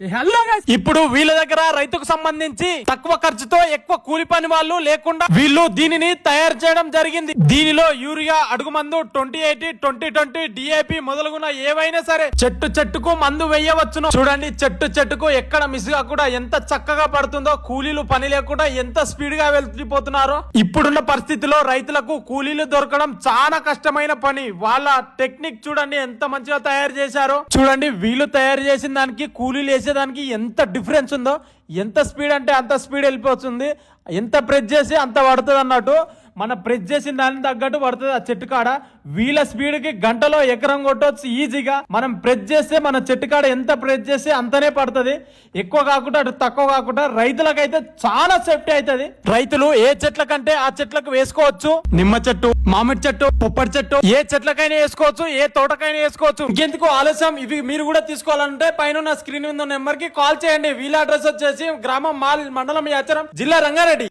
Hello guys, ఇప్పుడు వీళ్ళ దగ్గర రైతుకు సంబంధించి తక్కువ ఖర్చుతో ఎక్కువ కూలి పని వాళ్ళు లేకుండా వీళ్ళు దీనిని తయారు చేయడం జరిగింది. దీనిలో యూరియా, అడుగు మందు, 2080, 2020, డిఏపి మొదలుగున్న ఏవైనా సరే చెట్టు చెట్టుకు మందు వేయవచ్చును. చూడండి, చెట్టు చెట్టుకు ఎక్కడ మిస్ కాకుండా ఎంత చక్కగా పడుతుందో, కూలీలు పని లేకుండా ఎంత స్పీడ్ గా వెళ్ళిపోతున్నారో. ఇప్పుడున్న పరిస్థితిలో రైతులకు కూలీలు దొరకడం చాలా కష్టమైన పని. వాళ్ళ టెక్నిక్ చూడండి ఎంత మంచిగా తయారు చేశారో. చూడండి, వీళ్ళు తయారు చేసిన దానికి కూలీలు దానికి ఎంత డిఫరెన్స్ ఉందో. ఎంత స్పీడ్ అంటే అంత స్పీడ్ వెళ్ళిపోతుంది. ఎంత ప్రెస్ చేసి అంత పడుతుంది అన్నట్టు. మన ప్రెస్ చేసిన దానికి తగ్గట్టు పడుతుంది ఆ చెట్టు కాడ. వీళ్ళ స్పీడ్ కి గంటలో ఎకరం కొట్టవచ్చు ఈజీగా. మనం ప్రెస్ చేస్తే మన చెట్టు కాడ ఎంత ప్రెస్ చేస్తే అంతనే పడుతుంది. ఎక్కువ కాకుండా అటు తక్కువ కాకుండా రైతులకైతే చాలా సేఫ్టీ అవుతుంది. రైతులు ఏ చెట్ల కంటే ఆ చెట్లకు వేసుకోవచ్చు. నిమ్మ చెట్టు, మామిడి చెట్టు, పొప్పటి చెట్టు, ఏ చెట్లకైనా వేసుకోవచ్చు, ఏ తోటకైనా వేసుకోవచ్చు. ఇంకెందుకు ఆలస్యం, ఇవి మీరు కూడా తీసుకోవాలంటే పైన స్క్రీన్ మీద నెంబర్ కి కాల్ చేయండి. వీళ్ళ అడ్రస్ వచ్చేసి గ్రామం మాల్, మండలం యాచారం, జిల్లా రంగారెడ్డి.